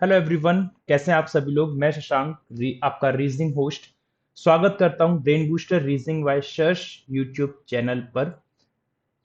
Hello everyone, कैसे हैं आप सभी लोग। मैं शशांक आपका रीजनिंग होस्ट स्वागत करता हूं brain booster reasoning by Shash YouTube channel पर।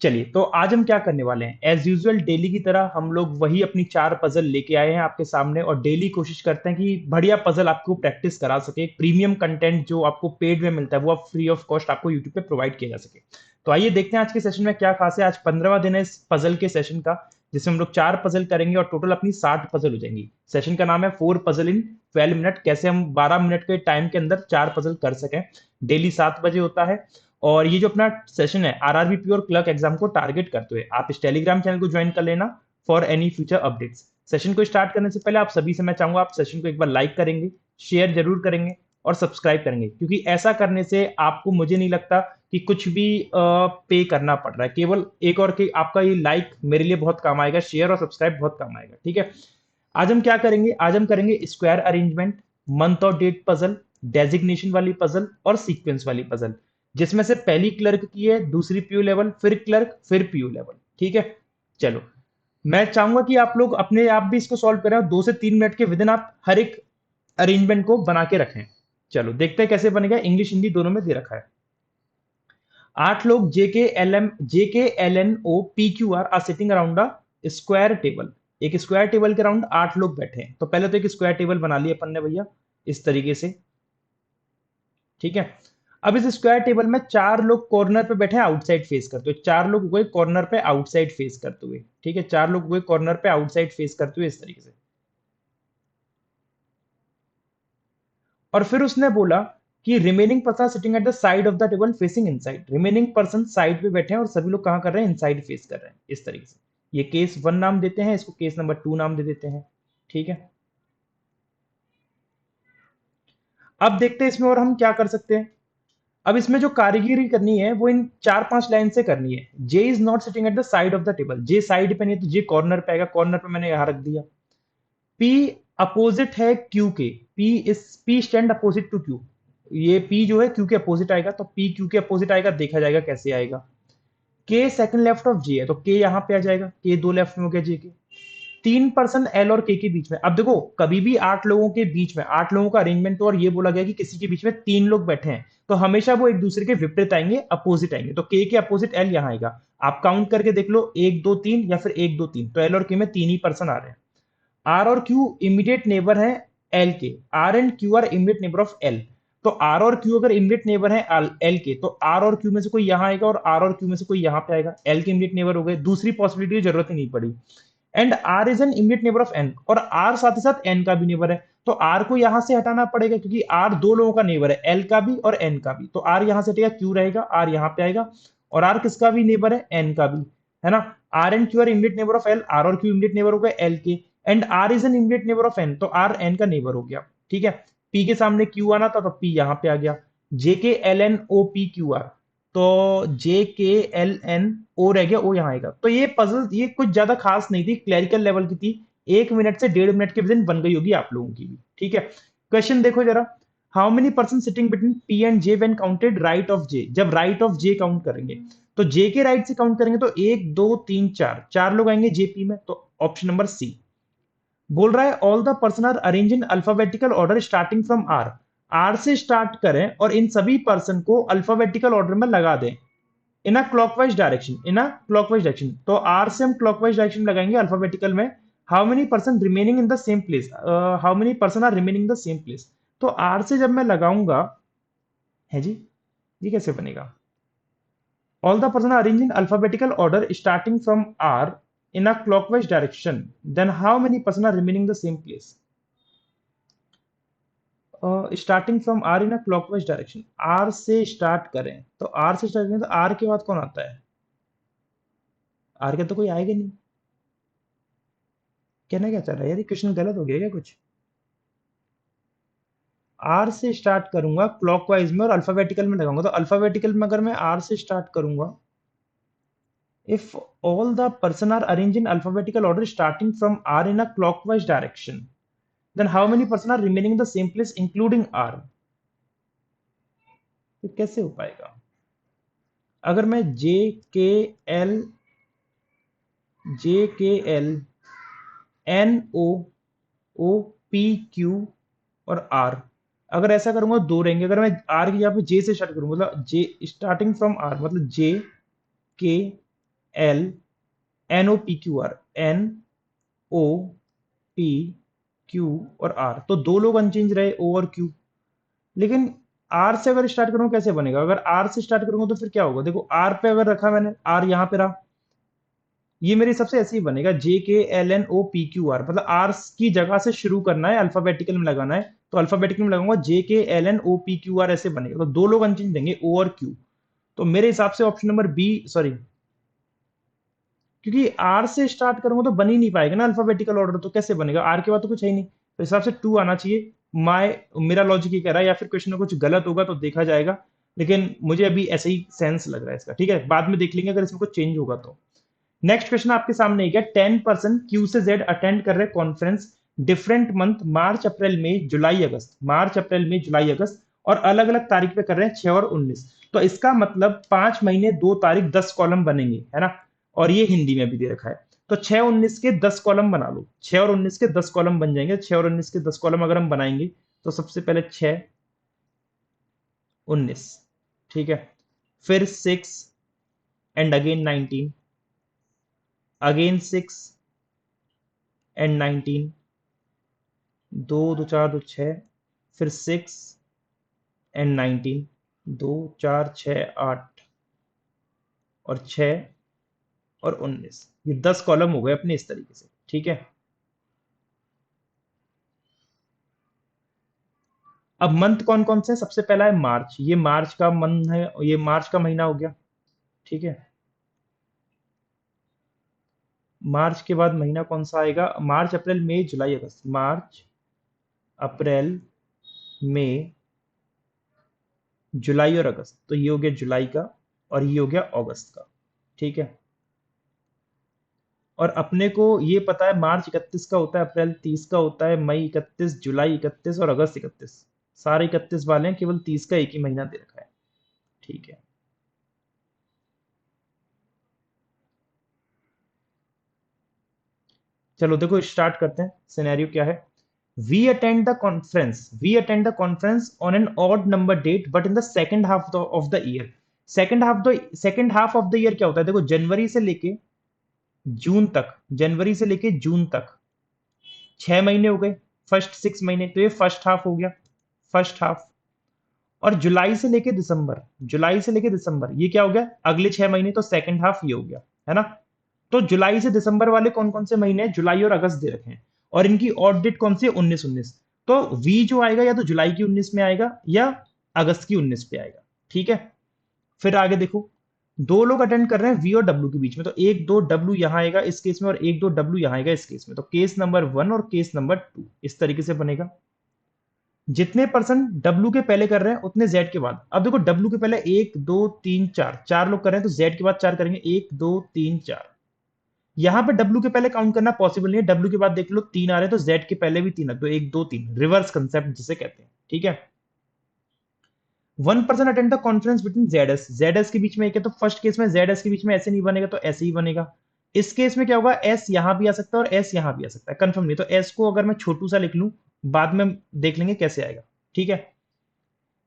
चलिए, तो आज हम क्या करने वाले हैं। एज यूजुअल डेली की तरह हम लोग वही अपनी 4 पजल लेके आए हैं आपके सामने, और डेली कोशिश करते हैं कि बढ़िया पजल आपको प्रैक्टिस करा सके। प्रीमियम कंटेंट जो आपको पेड में मिलता है वो आप फ्री ऑफ कॉस्ट आपको यूट्यूब पे प्रोवाइड किया जा सके। तो आइए देखते हैं आज के सेशन में क्या खास है। आज 15वां दिन है इस पजल के सेशन का, जिसमें हम लोग 4 पजल करेंगे और टोटल अपनी 60 पजल हो जाएंगी। सेशन का नाम है 4 पजल इन 12 मिनट। कैसे हम 12 मिनट के टाइम के अंदर 4 पजल कर सकें। डेली 7 बजे होता है। और ये जो अपना सेशन है आरआरबी और क्लर्क एग्जाम को टारगेट करते हुए, आप इस टेलीग्राम चैनल को ज्वाइन कर लेना for any future updates. Session को स्टार्ट करने से पहले आप सभी से मैं चाहूंगा आप सेशन को एक बार लाइक करेंगे, शेयर जरूर करेंगे और सब्सक्राइब करेंगे, क्योंकि ऐसा करने से आपको, मुझे नहीं लगता कि कुछ भी पे करना पड़ रहा है। केवल एक और कि आपका ये लाइक मेरे लिए बहुत काम आएगा, शेयर और सब्सक्राइब बहुत काम आएगा। ठीक है, आज हम क्या करेंगे। आज हम करेंगे स्क्वायर अरेंजमेंट, मंथ और डेट पजल, डेजिग्नेशन वाली पजल और सीक्वेंस वाली पजल, जिसमें से पहली क्लर्क की है, दूसरी पीयू लेवल, फिर क्लर्क, फिर पीयू लेवल। ठीक है, चलो, मैं चाहूंगा कि आप लोग अपने आप भी इसको सॉल्व करें और 2 से 3 मिनट के विद इन आप हर एक अरेंजमेंट को बना के रखें। चलो देखते हैं कैसे बनेगा। इंग्लिश हिंदी दोनों में दे रखा है। 8 लोग JK LN O PQR are sitting around a square table. एक स्क्वायर टेबल के अराउंड 8 लोग बैठे हैं। तो पहले तो एक स्क्वायर टेबल बना लिया अपन ने भैया, इस तरीके से। ठीक है, अब इस स्क्वायर टेबल में 4 लोग कॉर्नर पे बैठे हैं आउटसाइड फेस करते हुए। 4 लोग हुए कॉर्नर पे आउटसाइड फेस करते हुए। ठीक है, 4 लोग हुए कॉर्नर पे आउटसाइड फेस करते हुए, इस तरीके से। और फिर उसने बोला कि remaining person sitting at the side of the table facing inside. Remaining person side पे बैठे हैं और सभी लोग कहां कर रहे हैं, इनसाइड फेस कर रहे हैं, इस तरीके से। ये केस 1 नाम देते हैं, इसको केस नंबर 2 नाम दे देते हैं। ठीक है, अब देखते हैं इसमें और हम क्या कर सकते हैं। अब इसमें जो कारीगिरी करनी है वो इन 4-5 लाइन से करनी है। J is not sitting at the side of the table. J side पे नहीं है तो जे कॉर्नर पे आएगा। कॉर्नर पे मैंने यहां रख दिया। पी अपोजिट है क्यू के। P stand opposite to Q. ये पी जो है क्यू के अपोजिट आएगा, तो पी क्यू के अपोजिट आएगा। देखा जाएगा कैसे आएगा। के सेकंड लेफ्ट ऑफ जे है, तो के यहां पे आ जाएगा। के दो लेफ्ट में हो गया जे के। 3 पर्सन एल और के बीच में। अब देखो, कभी भी 8 लोगों के बीच में 8 लोगों का अरेंजमेंट हो और ये बोला गया कि किसी के बीच में 3 लोग बैठे हैं, तो हमेशा वो एक दूसरे के विपरीत आएंगे, अपोजिट आएंगे। तो के अपोजिट एल यहां आएगा। आप काउंट करके देख लो, 1 2 3 या फिर 1 2 3। तो एल और के में 3 ही पर्सन आ रहे हैं। आर और क्यू इमीडिएट नेबर है एल के। R and Q are immediate neighbor of L. तो आर और क्यू अगर इमीडिएट नेबर है एल के, तो आर और क्यू में से कोई यहां आएगा और आर और क्यू में से कोई यहां पे आएगा। एल के इमीडिएट नेबर हो गए, दूसरी पॉसिबिलिटी की जरूरत ही नहीं पड़ी। And R is an immediate neighbor of N, और आर साथ ही साथ एन का भी नेबर है। तो आर को यहां से हटाना पड़ेगा, क्योंकि आर 2 लोगों का नेबर है, एल का भी और एन का भी। तो आर यहां से हटेगा, क्यू रहेगा, आर यहां पे आएगा। और आर किसका भी नेबर है, एन का भी, है ना। R and Q are immediate neighbor of L. R और क्यू इमीडिएट नेबर हो गए एल के। And R is an immediate neighbor of N, तो आर एन का नेबर हो गया। ठीक है, पी के सामने क्यू आना था तो पी यहां पे आ गया। JK LN O P Q R, तो JK LN O रह गया, ओ यहाँ आएगा। तो ये पजल ये कुछ ज्यादा खास नहीं थी, क्लरिकल लेवल की थी। 1 मिनट से 1.5 मिनट के विदिन बन गई होगी आप लोगों की भी। ठीक है, क्वेश्चन देखो जरा। How many person sitting between P and J when counted right of J. जब राइट ऑफ जे काउंट करेंगे, तो जे के राइट से काउंट करेंगे तो 1 2 3 4, 4 लोग आएंगे जेपी में। तो ऑप्शन नंबर सी बोल रहा है all the person are arrange in alphabetical order starting from R. R से स्टार्ट करें और इन सभी पर्सन को अल्फाबेटिकल ऑर्डर में लगा दें in a clockwise direction. In a clockwise direction, तो आर से हम क्लॉकवाइज डायरेक्शन लगाएंगे अल्फाबेटिकल में। How many person remaining in the same place. How many person are remaining the same place. तो आर से जब मैं लगाऊंगा, है जी, ये कैसे बनेगा। All the person are arrange in alphabetical order starting from R in a clockwise direction, then how many person are remaining the same place. Starting from R in a clockwise direction. R से start करें, तो R से start करें तो are के बाद कौन आता है। आर के तो कोई आएगा नहीं। कहना क्या चाह रहा है यार, ये क्वेश्चन गलत हो गया क्या कुछ। आर से स्टार्ट करूंगा क्लॉकवाइज में और अल्फाबेटिकल में लगाऊंगा। तो अल्फाबेटिकल में अगर मैं आर से स्टार्ट करूंगा, if all the person are arrange in alphabetical order starting from R in a clockwise direction, then how many person are remaining the same place including R. तो कैसे हो पाएगा। अगर मैं L J K L N O O P Q और R. अगर ऐसा करूंगा दो रहेंगे। अगर मैं आर की यहाँ पे जे से स्टार्ट करूंगा, मतलब जे स्टार्टिंग फ्रॉम आर, मतलब J K L N O P Q R, N O P Q और आर, तो दो लोग अनचेंज रहे, ओ और क्यू। लेकिन आर से अगर स्टार्ट करूंगा कैसे बनेगा? अगर आर से स्टार्ट करूंगा तो फिर क्या होगा? देखो आर पे अगर रखा मैंने, आर यहाँ पे रहा, ये मेरे हिसाब से ऐसे ही बनेगा, J K L N O P Q R, मतलब आर की जगह से शुरू करना है, अल्फाबेटिकल में लगाना है, तो अल्फाबेटिकल में लगाऊंगा J K L N O P Q R, ऐसे बनेगा। तो दो लोग अनचेंज देंगे, ओ और क्यू। तो मेरे हिसाब से ऑप्शन नंबर बी, सॉरी, क्योंकि आर से स्टार्ट करूंगा तो बन ही नहीं पाएगा ना अल्फाबेटिकल ऑर्डर, तो कैसे बनेगा? आर के बाद तो कुछ है ही नहीं, तो हिसाब से टू आना चाहिए। माय मेरा लॉजिक ये कह रहा है, या फिर क्वेश्चन में कुछ गलत होगा तो देखा जाएगा, लेकिन मुझे अभी ऐसे ही सेंस लग रहा है इसका। ठीक है, बाद में देख लेंगे अगर इसमें कुछ चेंज होगा तो। नेक्स्ट क्वेश्चन आपके सामने है, 10% क्यू से जेड अटेंड कर रहे कॉन्फ्रेंस डिफरेंट मंथ, मार्च अप्रैल मई जुलाई अगस्त, मार्च अप्रैल मई जुलाई अगस्त, और अलग अलग तारीख पे कर रहे हैं 6 और 19। तो इसका मतलब 5 महीने 2 तारीख 10 कॉलम बनेंगे, है ना? और ये हिंदी में भी दे रखा है। तो 6 19 के 10 कॉलम बना लो, 6 और 19 के 10 कॉलम बन जाएंगे। 6 और 19 के 10 कॉलम अगर हम बनाएंगे तो सबसे पहले 6 19, ठीक है, फिर 6 एंड अगेन 19, अगेन 6 एंड 19, दो दो चार दो छः, फिर 6 एंड 19, 2 4 6 8, और 6 और 19, ये 10 कॉलम हो गए अपने इस तरीके से। ठीक है, अब मंथ कौन कौन से हैं? सबसे पहला है मार्च, ये मार्च का मंथ है, ये मार्च का महीना हो गया। ठीक है, मार्च के बाद महीना कौन सा आएगा? मार्च अप्रैल मई जुलाई अगस्त, मार्च अप्रैल मई जुलाई और अगस्त, तो ये हो गया जुलाई का, और ये हो गया अगस्त का। ठीक है, और अपने को ये पता है मार्च 31 का होता है, अप्रैल 30 का होता है, मई 31, जुलाई 31 और अगस्त 31, सारे 31 वाले हैं, केवल 30 का एक ही महीना दे रखा है। ठीक है, चलो देखो स्टार्ट करते हैं। सिनेरियो क्या है? We attend the conference on an odd number date but in the second half of the year. Second half of the year क्या होता है? देखो जनवरी से लेके जून तक, जनवरी से लेके जून तक 6 महीने हो गए, फर्स्ट 6 महीने, तो ये फर्स्ट हाफ हो गया, फर्स्ट हाफ। और जुलाई से लेके दिसंबर ये क्या हो गया? अगले 6 महीने, तो सेकंड हाफ ये हो गया, है ना? तो जुलाई से दिसंबर वाले कौन कौन से महीने हैं? जुलाई और अगस्त दे रखे हैं, और इनकी ऑड डेट कौन सी है? 19 19। तो वी जो आएगा या तो जुलाई की 19 में आएगा या अगस्त की 19 पे आएगा। ठीक है, फिर आगे देखो, दो लोग अटेंड कर रहे हैं वी और डब्ल्यू के बीच में, तो एक दो डब्ल्यू यहां आएगा इस केस में, और एक दो डब्ल्यू यहां आएगा इस केस में, तो केस नंबर 1 और केस नंबर 2 इस तरीके से बनेगा। जितने पर्सन डब्ल्यू के पहले कर रहे हैं उतने जेड के बाद। अब देखो डब्ल्यू के पहले 1 2 3 4, 4 लोग कर रहे हैं, तो जेड के बाद 4 करेंगे, 1 2 3 4। यहां पे डब्ल्यू के पहले काउंट करना पॉसिबल नहीं है, डब्ल्यू के बाद देख लो 3 आ रहे हैं, तो जेड के पहले भी 3 रख दो, 1 2 3, रिवर्स कंसेप्ट जिसे कहते हैं। ठीक है, 1 person attend the conference between Z S के बीच में एक है, तो फर्स्ट केस में जेड एस के बीच में ऐसे नहीं बनेगा, तो ऐसे ही बनेगा। इस केस में क्या होगा? एस यहां भी आ सकता है और एस यहां भी आ सकता है, कंफर्म नहीं, तो एस को अगर मैं छोटू सा लिख लूं, बाद में देख लेंगे कैसे आएगा। ठीक है,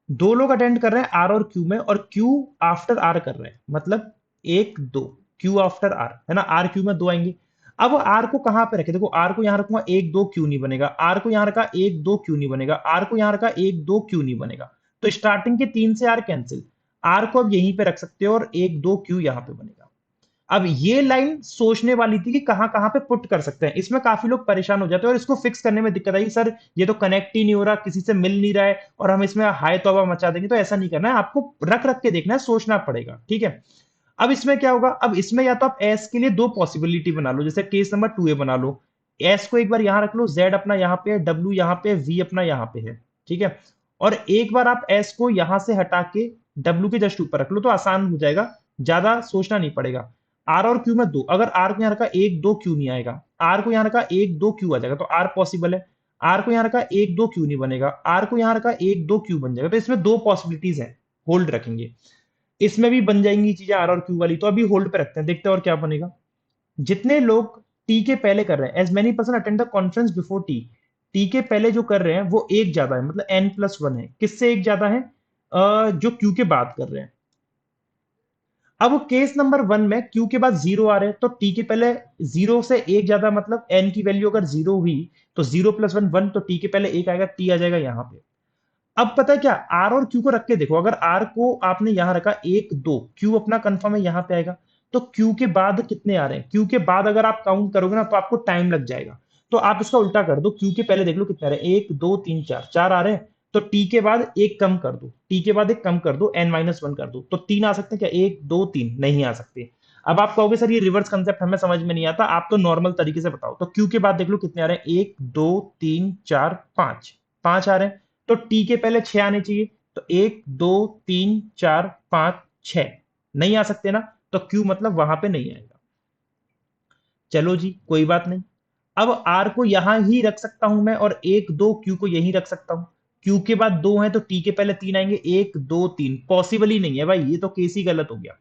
दो लोग अटेंड कर रहे हैं आर और क्यू में, और क्यू आफ्टर आर कर रहे हैं, मतलब 1 2, क्यू आफ्टर आर, है ना? आर क्यू में दो आएंगे। अब आर को कहां पे रखे? देखो आर को यहां रखूंगा, 1 2 क्यू नहीं बनेगा, आर को यहां रखा 1 2 क्यू नहीं बनेगा, आर को यहां रखा 1 2 क्यू नहीं बनेगा, तो स्टार्टिंग के 3 से आर कैंसिल, आर को अब यहीं पे रख सकते हो, और 1 2 क्यू यहां पे बनेगा। अब ये लाइन सोचने वाली थी कि कहां कहां पे पुट कर सकते हैं, इसमें काफी लोग परेशान हो जाते हैं और इसको फिक्स करने में दिक्कत आई, सर ये तो कनेक्ट ही नहीं हो रहा, किसी से मिल नहीं रहा है, और हम इसमें हाय तौबा मचा देंगे। तो ऐसा नहीं करना है, आपको रख रख के देखना है, सोचना पड़ेगा। ठीक है, अब इसमें क्या होगा? अब इसमें या तो आप एस के लिए दो पॉसिबिलिटी बना लो, जैसे केस नंबर 2 ए बना लो, एस को एक बार यहां रख लो, जेड अपना यहां पे है, डब्ल्यू यहां पे, वी अपना यहां पे है। ठीक है, और एक बार आप एस को यहां से हटा के डब्ल्यू के जस्ट ऊपर रख लो, तो आसान हो जाएगा, ज्यादा सोचना नहीं पड़ेगा। आर और क्यू में दो, अगर आर को यहां रखा 1 2 क्यू नहीं आएगा, आर को यहां रखा 1 2 क्यू आ जाएगा, तो आर पॉसिबल है। आर को यहां रखा 1 2 क्यू नहीं बनेगा, आर को यहां रखा 1 2 क्यू बन जाएगा, तो इसमें दो पॉसिबिलिटीज है, होल्ड रखेंगे। इसमें भी बन जाएंगी चीजें आर और क्यू वाली, तो अभी होल्ड पे रखते हैं, देखते हैं और क्या बनेगा। जितने लोग टी के पहले कर रहे हैं, as many person attend the conference before T, T के पहले जो कर रहे हैं वो एक ज्यादा है, मतलब n+1 है। किससे एक ज्यादा है? जो क्यू के बाद कर रहे हैं। अब केस नंबर 1 में क्यू के बाद जीरो आ रहे हैं, तो टी के पहले जीरो से एक ज्यादा, मतलब एन की वैल्यू अगर जीरो हुई तो 0+1 1, तो टी के पहले एक आएगा, टी आ जाएगा यहाँ पे। अब पता है क्या, आर और क्यू को रख के देखो, अगर आर को आपने यहां रखा 1 2, क्यू अपना कंफर्म है यहाँ पे आएगा। तो क्यू के बाद कितने आ रहे हैं? क्यू के बाद अगर आप काउंट करोगे ना तो आपको टाइम लग जाएगा। तो आप इसका उल्टा कर दो, क्यू के पहले देख लो कितने आ रहे हैं, 1 2 3 4, 4 आ रहे हैं। तो टी के बाद एक कम कर दो, टी के बाद एक कम कर दो, n-1 कर दो, तो 3 आ सकते हैं क्या? 1 2 3 नहीं आ सकते। अब आप कहोगे सर ये रिवर्स कंसेप्ट हमें समझ में नहीं आता, आप तो नॉर्मल तरीके से बताओ। तो क्यू के बाद देख लो कितने आ रहे हैं, 1 2 3 4 5, 5 आ रहे हैं। तो टी के पहले 6 आने चाहिए, तो 1 2 3 4 5 6 नहीं आ सकते ना, तो क्यू मतलब वहां पे नहीं आएगा। चलो जी कोई बात नहीं। अब आर को यहां ही रख सकता हूं मैं, और 1 2 क्यू को यहीं रख सकता हूं। क्यू के बाद 2 है तो टी के पहले 3 आएंगे, 1 2 3 पॉसिबल ही नहीं है भाई, ये तो केस ही गलत हो गया।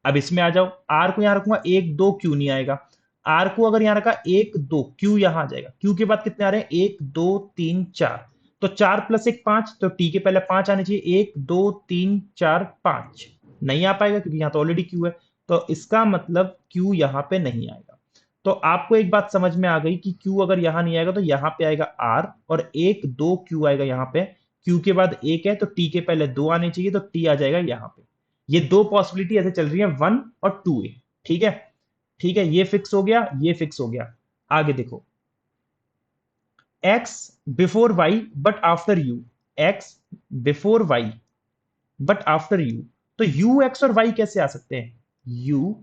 अब इसमें आ जाओ, आर को यहां रखूंगा, 1 2 क्यू नहीं आएगा। आर को अगर यहां रखा 1 2 क्यू यहां आ जाएगा। क्यू के बाद कितने आ रहे हैं, 1 2 3 4, तो 4+1 5, तो टी के पहले 5 आने चाहिए, 1 2 3 4 5 नहीं आ पाएगा क्योंकि यहां तो ऑलरेडी क्यू है। तो इसका मतलब क्यू यहां पे नहीं आएगा। तो आपको एक बात समझ में आ गई कि क्यू अगर यहां नहीं आएगा तो यहां पे आएगा आर, और 1 2 क्यू आएगा यहां पे। क्यू के बाद एक है तो टी के पहले 2 आने चाहिए, तो टी आ जाएगा यहां पे। ये दो पॉसिबिलिटी ऐसे चल रही है, 1 और 2 ए। ठीक है, ठीक है, ये फिक्स हो गया, ये फिक्स हो गया। आगे देखो, X before Y but after U, X before Y but after U, तो यू एक्स और वाई कैसे आ सकते हैं? यू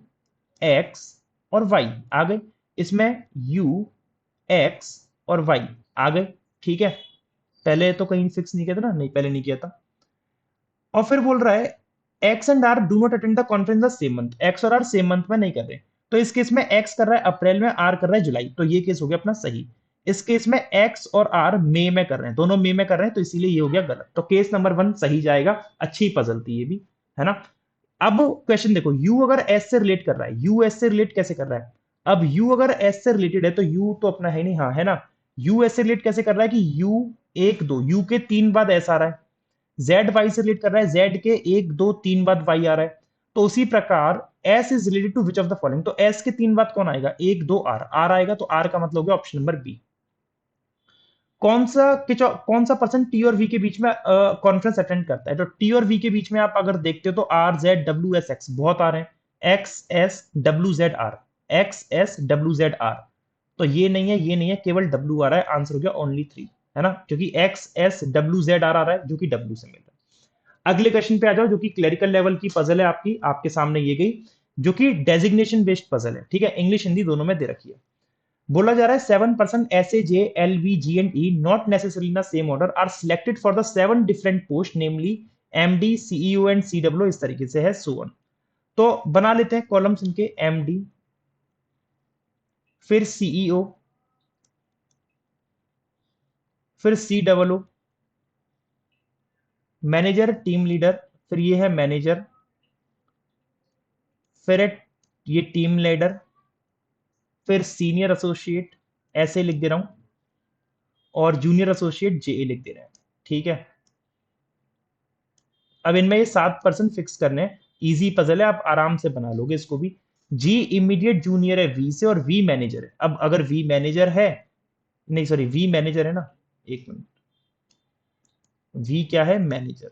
एक्स और वाई आ गए, इसमें यू एक्स और वाई आ गए। ठीक है, पहले तो कहीं फिक्स नहीं किया था ना, नहीं पहले नहीं किया था। और फिर बोल रहा है X and R do not attend the conference the same month, X और आर सेम मंथ में नहीं कर रहे। तो इस केस में एक्स कर रहा है अप्रैल में, आर कर रहा है जुलाई, तो ये केस हो गया अपना सही। इस केस में एक्स और आर मई में कर रहे हैं, दोनों मई में कर रहे हैं, तो इसीलिए ये हो गया गलत। तो केस नंबर 1 सही जाएगा। अच्छी पजल थी ये भी, है ना। अब क्वेश्चन देखो, यू अगर एस से रिलेट कर रहा है, यू एस से रिलेट कैसे कर रहा है? अब यू अगर एस से रिलेटेड है तो यू तो अपना है नहीं, हाँ है ना। यू एस से रिलेट कैसे कर रहा है कि यू 1 2, यू के 3 बाद एस आ रहा है। जेड वाई से रिलेट कर रहा है, जेड के 1 2 3 बाद वाई आ रहा है। तो उसी प्रकार S is related to which of the following, तो एस के 3 बाद कौन आएगा? 1 2 आर, आर आएगा, तो आर का मतलब हो गया ऑप्शन नंबर बी। कौन सा पर्सन टी और वी के बीच में कॉन्फ्रेंस अटेंड करता है? तो टी और वी के बीच में आप अगर देखते हो तो R Z W S X बहुत आ रहे हैं, X S W Z R, X S W Z R. तो ये नहीं है, ये नहीं है, केवल डब्ल्यू आ रहा है, आंसर हो गया ओनली 3, है ना, क्योंकि X S W Z R आ रहा है जो कि डब्ल्यू से मिल रहा है। अगले क्वेश्चन पे आ जाओ, जो कि क्लरिकल लेवल की पजल है आपकी, आपके सामने ये गई, जो कि डेजिग्नेशन बेस्ड पजल है। ठीक है, इंग्लिश हिंदी दोनों में दे रखी है। बोला जा रहा है 7% S A L B G and E not necessary in same order are selected for the 7 different post, namely MD CEO and CW, इस तरीके से है सोवन। तो बना लेते हैं कॉलम्स इनके, एमडी, फिर सीईओ, फिर सीडब्ल्यू, मैनेजर टीम लीडर, फिर ये है मैनेजर, फिर है ये टीम लीडर, फिर सीनियर एसोसिएट, ऐसे लिख दे रहा हूं, और जूनियर एसोसिएट जेए लिख दे रहे हैं। ठीक है, अब इनमें ये 7% फिक्स करने हैं। इजी पजल है, आप आराम से बना लोगे इसको भी। जी इमीडिएट जूनियर है वी से, और वी मैनेजर है। अब अगर वी मैनेजर है, नहीं सॉरी वी मैनेजर है ना, एक मिनट, वी क्या है? मैनेजर।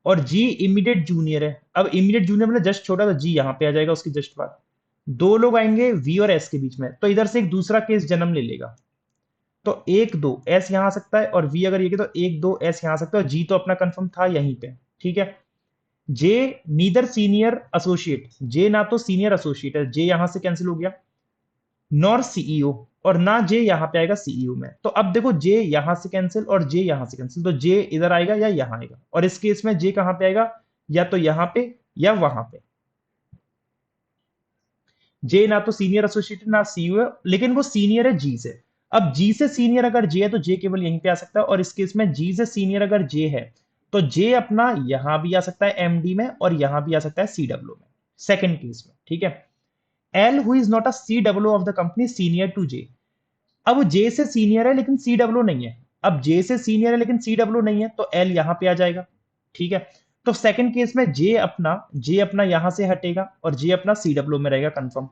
और जी इमीडिएट जूनियर है, अब इमीडिएट जूनियर मतलब जस्ट छोटा, तो जी यहां पे आ जाएगा उसकी जस्ट बाद। दो लोग आएंगे वी और एस के बीच में, तो इधर से एक दूसरा केस जन्म ले लेगा। तो 1 2 एस यहां आ सकता है, और वी अगर ये तो 1 2 एस यहां आ सकता है, और जी तो अपना कंफर्म था यहीं पे। ठीक है, जे नीदर सीनियर एसोसिएट, जे ना तो सीनियर एसोसिएट है, जे यहां से कैंसिल हो गया, नॉर सीईओ, और ना जे यहां पे आएगा सीईओ में। तो अब देखो, जे यहां से कैंसिल और जे यहां से कैंसिल, तो जे इधर आएगा या यहां आएगा, और इस केस में जे कहां पे आएगा? या तो यहां पे या वहां पे। जे ना तो सीनियर एसोसिएट ना सीईओ है, लेकिन वो सीनियर है जी से। अब जी से सीनियर अगर जे है तो जे केवल यहीं पे आ सकता है, और इस केस में जी से सीनियर अगर जे है तो जे अपना यहां भी आ सकता है एमडी में, और यहां भी आ सकता है सीडब्ल्यू में, सेकंड केस में। ठीक है, L who is not a CW of the company senior to J, अब जे से सीनियर है लेकिन सी डब्ल्यू नहीं है, अब जे से सीनियर है लेकिन सी डब्ल्यू नहीं है, तो एल यहां पे आ जाएगा। ठीक है, तो सेकंड केस में जे अपना यहां से हटेगा और जे अपना सी डब्ल्यू में रहेगा कंफर्म।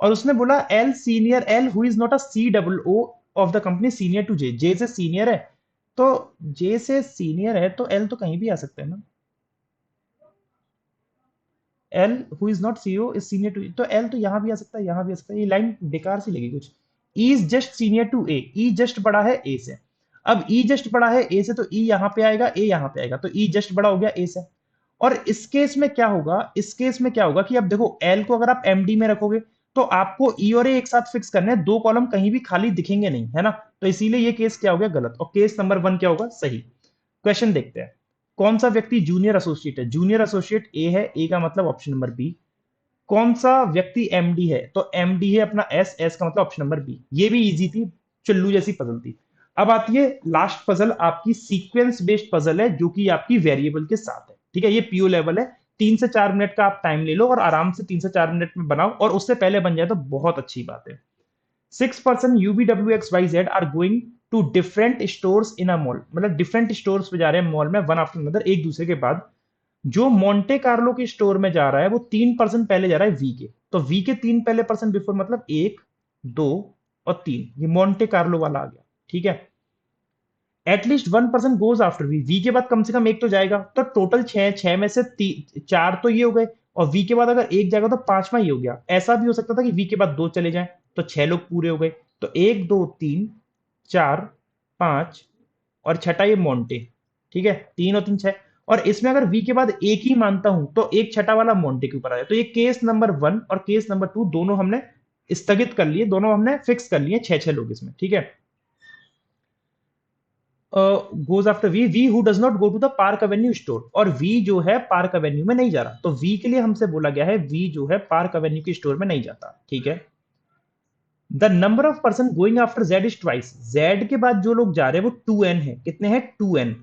और उसने बोला L senior L who is not a C double O of the company senior to J, J से सीनियर है, तो जे से सीनियर है तो एल तो कहीं भी आ सकता है ना, L who is not CEO is senior to, तो एल तो यहां भी आ सकता है, यहां भी आ सकता है, ये लाइन बेकार सी लगी कुछ। E is just senior to A, E just बड़ा है ए से। अब ई जस्ट बड़ा है ए से तो ई यहां पे आएगा, ए यहां पे आएगा, तो ई जस्ट बड़ा हो गया ए से। और इस केस में क्या होगा, इस केस में क्या होगा कि अब देखो एल को अगर आप एमडी में रखोगे तो आपको ई और ए एक साथ फिक्स करने हैं, दो कॉलम कहीं भी खाली दिखेंगे नहीं, है ना, तो इसीलिए ये केस क्या हो गया गलत, और केस नंबर 1 क्या होगा सही। क्वेश्चन देखते हैं, कौन सा व्यक्ति जूनियर एसोसिएट है, जूनियर एसोसिएट ए है, ए का मतलब ऑप्शन नंबर बी। कौन सा व्यक्ति एमडी है, तो एमडी है अपना एस, एस का मतलब ऑप्शन नंबर बी। ये भी इजी थी, चुल्लू जैसी पजल थी। अब आती है लास्ट पजल, आपकी सीक्वेंस बेस्ड पजल है जो कि आपकी वेरिएबल के साथ है। ठीक है, ये पीओ लेवल है, 3 से 4 मिनट का आप टाइम ले लो और आराम से 3 से 4 मिनट में बनाओ, और उससे पहले बन जाए तो बहुत अच्छी बात है। 6 person UBWXYZ are going to different stores in a mall, मतलब डिफरेंट स्टोर्स पे जा रहे हैं मॉल में, वन आफ्टर अनदर, एक दूसरे के बाद। जो मोंटे कार्लो के स्टोर में जा रहा है वो 3 पर्सन पहले जा रहा है वी के, तो वी के 3 पहले पर्सन बिफोर, मतलब 1, 2 और 3, ये मोंटे कार्लो वाला आ गया। ठीक है, at least 1 person goes after V, V के बाद कम से कम एक तो जाएगा, तो टोटल 6 में से 4 तो ये हो गए, और वी के बाद अगर एक जाएगा तो पांचवा ये हो गया। ऐसा भी हो सकता था कि वी के बाद 2 चले जाएं, तो 6 लोग पूरे हो गए, तो 1, 2, 3, 4, 5 और छठा ये मोंटे। ठीक है, 3 और 3 6, और इसमें अगर वी के बाद एक ही मानता हूं तो एक छठा वाला मोंटे के ऊपर आ जाए, तो ये केस नंबर 1 और केस नंबर 2 दोनों हमने स्थगित कर लिए, दोनों हमने फिक्स कर लिए, 6 6 लोग इसमें। ठीक है, goes after V, V who does not go to the Park Avenue store, और वी जो है पार्क एवेन्यू में नहीं जा रहा, तो वी के लिए हमसे बोला गया है वी जो है पार्क एवेन्यू के स्टोर में नहीं जाता। ठीक है, the number of person going after Z is twice, Z के बाद जो लोग जा रहे हैं वो 2n है, कितने हैं 2n,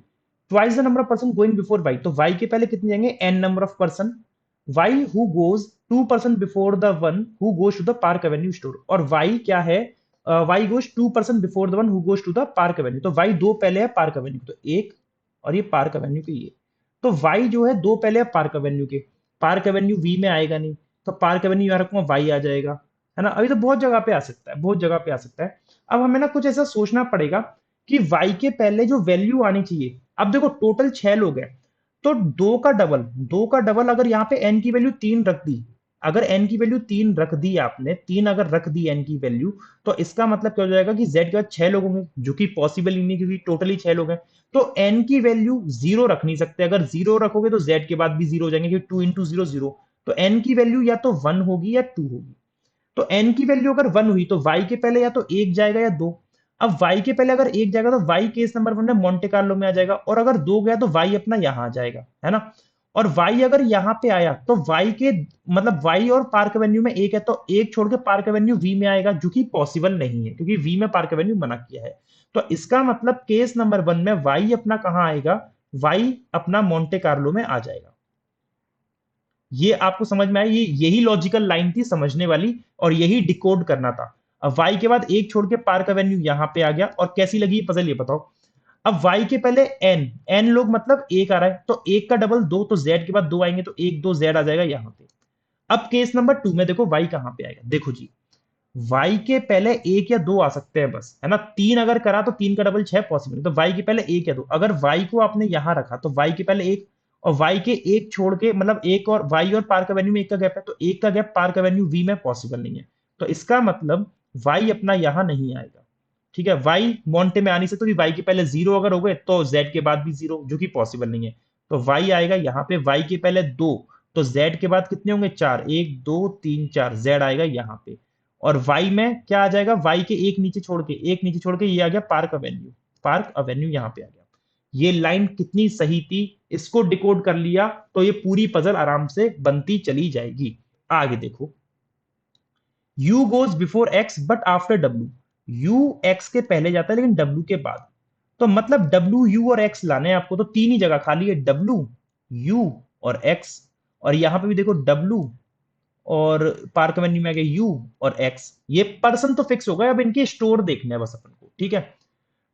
twice the number of person going before Y, तो वाई के पहले कितने जाएंगे n number of person, Y who goes 2 person before the one who goes to the Park Avenue store, और वाई क्या है, Y goes 2 person before the one who goes to the Park Avenue, तो Y 2 पहले है park Avenue, तो एक, और ये पार्क एवेन्यू के ये, तो वाई जो है 2 पहले है पार्क एवेन्यू के, पार्क एवेन्यू वी में आएगा नहीं, तो पार्क एवेन्यू यहाँ रखूंगा वाई आ जाएगा, है ना। अभी तो बहुत जगह पे आ सकता है, बहुत जगह पे आ सकता है। अब हमें ना कुछ ऐसा सोचना पड़ेगा कि y के पहले जो वैल्यू आनी चाहिए, अब देखो टोटल 6 लोग हैं, तो दो का डबल अगर यहाँ पे n की वैल्यू 3 रख दी, अगर n की वैल्यू 3 रख दी आपने, 3 अगर रख दी n की वैल्यू, तो इसका मतलब क्या हो जाएगा कि z के बाद 6 लोग होंगे, जो कि पॉसिबल ही नहीं क्योंकि टोटली 6 लोग हैं, तो n की वैल्यू 0 रख नहीं सकते, अगर 0 रखोगे तो z के बाद भी 0 हो जाएंगे, क्योंकि 2 × 0 0, तो n की वैल्यू या तो 1 होगी या 2 होगी, तो n की वैल्यू अगर 1 हुई तो y के पहले या तो 1 जाएगा या 2। अब y के पहले अगर 1 जाएगा तो y केस नंबर 1 में मोंटे कार्लो में आ जाएगा, और अगर 2 गया तो y अपना यहां आ जाएगा, है ना। और y अगर यहां पे आया तो y के मतलब y और पार्क एवेन्यू में एक है, तो एक छोड़ के पार्क एवेन्यू v में आएगा, जो कि पॉसिबल नहीं है क्योंकि v में पार्क एवेन्यू मना किया है। तो इसका मतलब केस नंबर 1 में y अपना कहां आएगा, y अपना मोंटे कार्लो में आ जाएगा। ये आपको समझ में आया, ये यही लॉजिकल लाइन थी समझने वाली, और यही डिकोड करना था। अब y के बाद एक छोड़ के पार्क एवेन्यू यहां पे आ गया, और कैसी लगी ये पजल ये बताओ। अब y के पहले n लोग मतलब एक आ रहा है, तो एक का डबल 2, तो z के बाद 2 आएंगे, तो 1 2 z आ जाएगा यहां पे। अब केस नंबर 2 में देखो y कहां पे आएगा, देखो जी, y के पहले 1 या 2 आ सकते हैं बस, है ना, 3 अगर करा तो 3 का डबल 6 पॉसिबल है, तो y के पहले 1 या 2, अगर y को आपने यहां रखा तो y के पहले 1, और y के एक छोड़ के मतलब एक, और y और पार्क एवेन्यू में एक का गैप है, तो एक का गैप पार्क एवेन्यू v में पॉसिबल नहीं है, तो इसका मतलब y अपना यहां नहीं आएगा। ठीक है, y मॉन्टे में आने से, तो y के पहले 0 अगर हो गए तो z के बाद भी 0, जो कि पॉसिबल नहीं है, तो y आएगा यहाँ पे, y के पहले 2, तो z के बाद कितने होंगे 4, 1 2 3 4, z आएगा यहाँ पे। और y में क्या आ जाएगा, y के एक नीचे छोड़ के ये आ गया पार्क एवेन्यू, पार्क एवेन्यू यहाँ पे आ गया। ये लाइन कितनी सही थी, इसको डिकोड कर लिया तो ये पूरी पजल आराम से बनती चली जाएगी। आगे देखो, u goes before x but after w, u x के पहले जाता है लेकिन w के बाद, तो मतलब w u और x लाने हैं आपको, तो तीन ही जगह खाली है, w u और x, और यहां पे भी देखो w और पार्क एवेन्यू में आ गया यू और एक्स। ये पर्सन तो फिक्स हो गए, अब इनके स्टोर देखने हैं बस अपन को, ठीक है।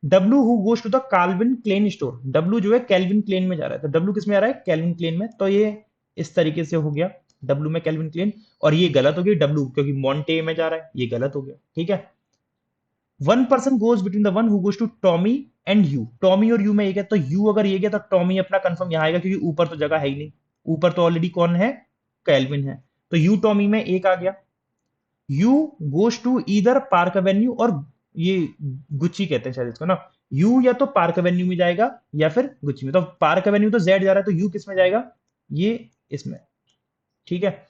W who goes to the Calvin Klein store, W जो है कैल्विन क्लेन में जा रहा है, तो डब्ल्यू किस में आ रहा है, कैल्विन क्लेन में, तो ये इस तरीके से हो गया डब्ल्यू में कैल्विन क्लेन। और ये गलत हो गई डब्ल्यू, क्योंकि मॉन्टे में जा रहा है, ये गलत हो गया, ठीक है। One person goes between the one who goes to Tommy and U, Tommy और यू में ये गया, तो यू अगर ये गया तो टॉमी अपना कंफर्म यहाँ आएगा, क्योंकि ऊपर तो जगह है ही नहीं, ऊपर तो ऑलरेडी कौन है, कैल्विन है। तो यू टॉमी में एक आ गया। U goes to either Park Avenue और ये गुच्ची कहते हैं शायद इसको ना, यू या तो पार्क एवेन्यू में जाएगा या फिर गुच्ची में। तो पार्क एवेन्यू तो जेड जा रहा है, तो यू किस में जाएगा, ये इसमें, ठीक है।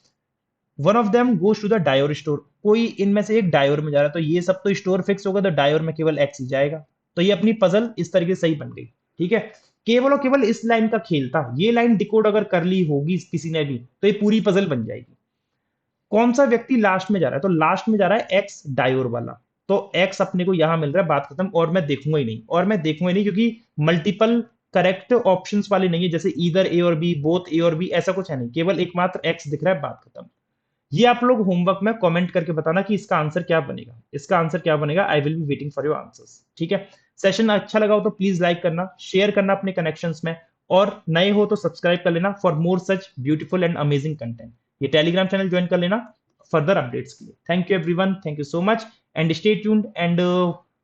One of them goes to the Dior store, कोई इनमें से एक डायोर में जा रहा है, तो ये सब तो स्टोर फिक्स होगा, तो डायोर में केवल एक्स ही जाएगा। तो ये अपनी पजल इस तरीके से सही बन गई, ठीक है। केवल और केवल इस लाइन का खेल था, ये लाइन डिकोड अगर कर ली होगी किसी ने भी तो ये पूरी पजल बन जाएगी। कौन सा व्यक्ति लास्ट में जा रहा है, तो लास्ट में जा रहा है एक्स डायोर वाला, तो एक्स अपने को यहां मिल रहा है, बात खत्म। और मैं देखूंगा ही नहीं, और मैं देखूंगा ही नहीं, क्योंकि मल्टीपल करेक्ट ऑप्शंस वाले नहीं है, जैसे ईदर ए और बी, बोथ ए और बी, ऐसा कुछ है नहीं, केवल एकमात्र एक्स दिख रहा है, बात खत्म। ये आप लोग होमवर्क में कमेंट करके बताना कि इसका आंसर क्या बनेगा, इसका आंसर क्या बनेगा। I will be waiting for your answers, ठीक है। सेशन अच्छा लगा हो तो प्लीज लाइक करना, शेयर करना अपने कनेक्शंस में, और नए हो तो सब्सक्राइब कर लेना for more such beautiful and amazing content. ये टेलीग्राम चैनल ज्वाइन कर लेना फर्दर अपडेट्स के लिए। Thank you everyone, thank you so much and stay tuned. And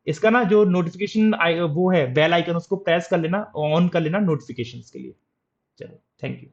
इसका ना जो नोटिफिकेशन वो है बेल आइकन, उसको प्रेस कर लेना, ऑन कर लेना नोटिफिकेशंस के लिए। चलो, थैंक यू।